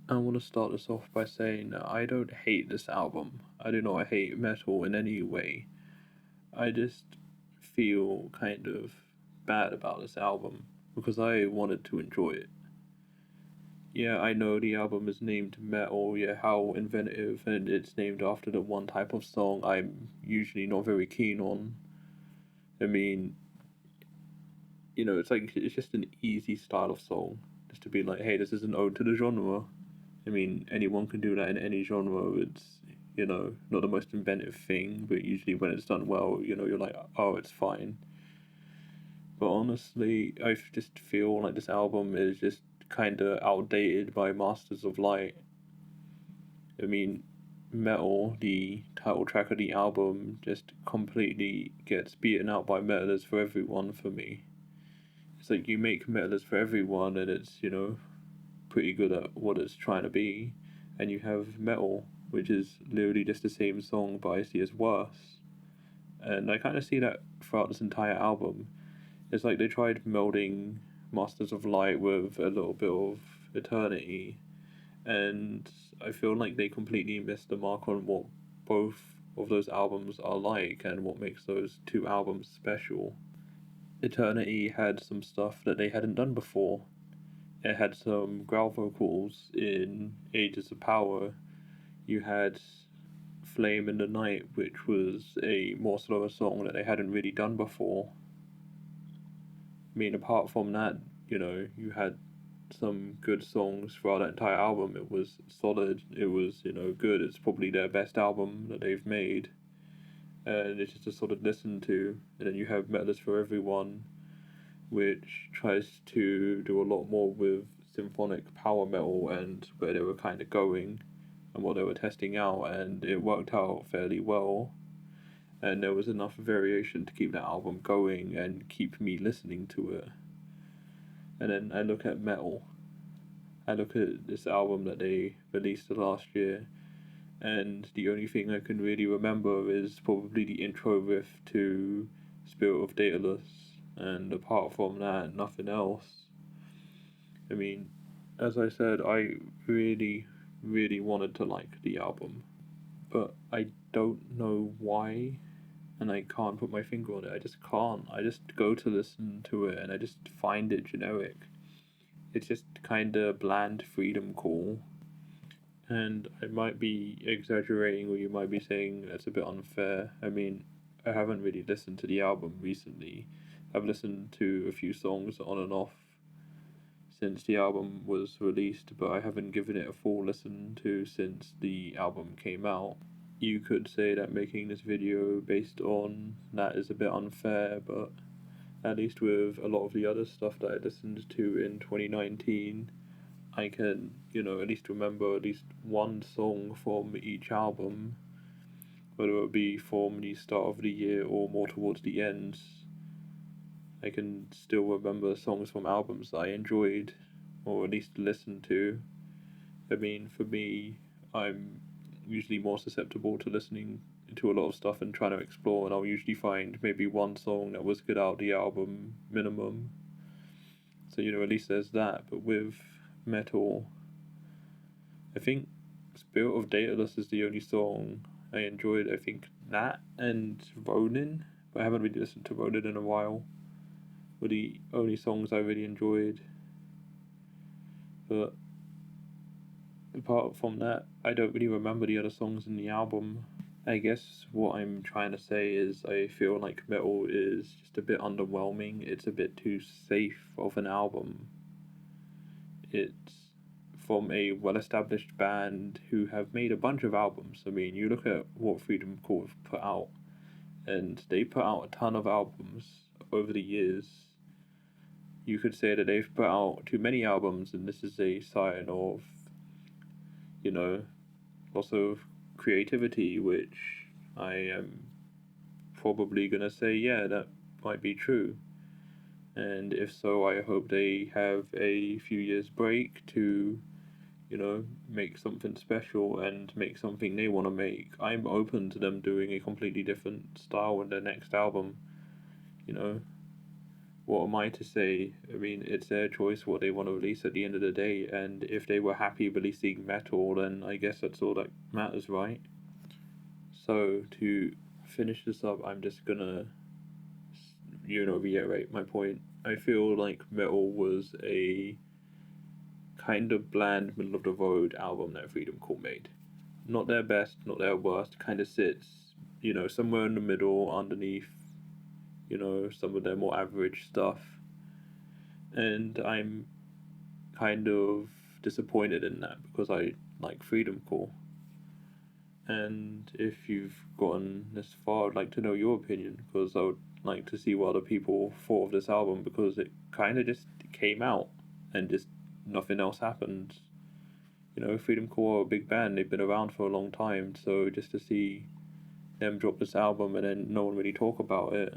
I want to start this off by saying that I don't hate this album. I do not hate metal in any way. I just feel kind of bad about this album because I wanted to enjoy it. Yeah, I know the album is named Metal, yeah, how inventive, and it's named after the one type of song I'm usually not very keen on. I mean, it's just an easy style of song. Just to be like, hey, this is an ode to the genre. I mean, anyone can do that in any genre. It's, not the most inventive thing, but usually when it's done well, you're like, oh, it's fine. But honestly, I just feel like this album is just kind of outdated by Masters of Light. I mean, Metal, the title track of the album, just completely gets beaten out by Metal is for Everyone for me. It's like you make Metal is for Everyone and it's, pretty good at what it's trying to be. And you have Metal, which is literally just the same song, but I see as worse. And I kind of see that throughout this entire album. It's like they tried melding Masters of Light with a little bit of Eternity, and I feel like they completely missed the mark on what both of those albums are like and what makes those two albums special. Eternity had some stuff that they hadn't done before. It had some growl vocals in Ages of Power. You had Flame in the Night, which was a more slower song that they hadn't really done before. I mean, apart from that, you had some good songs throughout that entire album. It was solid. It was, good. It's probably their best album that they've made. And it's just a sort of listen to. And then you have Metal is for Everyone, which tries to do a lot more with symphonic power metal and where they were kind of going and what they were testing out. And it worked out fairly well. And there was enough variation to keep that album going and keep me listening to it. And then I look at Metal. I look at this album that they released last year, and the only thing I can really remember is probably the intro riff to Spirit of Daedalus, and apart from that, nothing else. I mean, as I said, I really, really wanted to like the album, but I don't know why, and I can't put my finger on it. I just can't. I just go to listen to it, and I just find it generic. It's just kind of bland freedom call. And I might be exaggerating, or you might be saying that's a bit unfair. I mean, I haven't really listened to the album recently. I've listened to a few songs on and off since the album was released, but I haven't given it a full listen to since the album came out. You could say that making this video based on that is a bit unfair, but at least with a lot of the other stuff that I listened to in 2019, I can, at least remember at least one song from each album, whether it be from the start of the year or more towards the end. I can still remember songs from albums that I enjoyed, or at least listened to. I mean, for me, I'm usually more susceptible to listening to a lot of stuff and trying to explore, and I'll usually find maybe one song that was good out of the album minimum. So, at least there's that. But with Metal, I think Spirit of Daedalus is the only song I enjoyed. I think that and Ronin, but I haven't really listened to Ronin in a while, were the only songs I really enjoyed. But apart from that, I don't really remember the other songs in the album. I guess what I'm trying to say is I feel like Metal is just a bit underwhelming. It's a bit too safe of an album. It's from a well-established band who have made a bunch of albums. I mean, you look at what Freedom Call have put out, and they put out a ton of albums over the years. You could say that they've put out too many albums, and this is a sign of, you know, lots of creativity, which I am probably gonna say, yeah, that might be true. And if so, I hope they have a few years break to, make something special and make something they want to make. I'm open to them doing a completely different style in their next album. You know, what am I to say? I mean, it's their choice what they want to release at the end of the day, and if they were happy releasing M.E.T.A.L, then I guess that's all that matters, right? So, to finish this up, I'm just gonna, reiterate my point. I feel like M.E.T.A.L was a kind of bland, middle of the road album that Freedom Call made. Not their best, not their worst, kind of sits, somewhere in the middle underneath, some of their more average stuff. And I'm kind of disappointed in that because I like Freedom Call. And if you've gotten this far, I'd like to know your opinion because I would like to see what other people thought of this album because it kind of just came out and just nothing else happened. Freedom Call are a big band, they've been around for a long time, so just to see them drop this album and then no one really talk about it,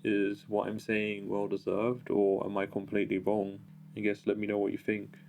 is what I'm saying well deserved or am I completely wrong? I guess let me know what you think.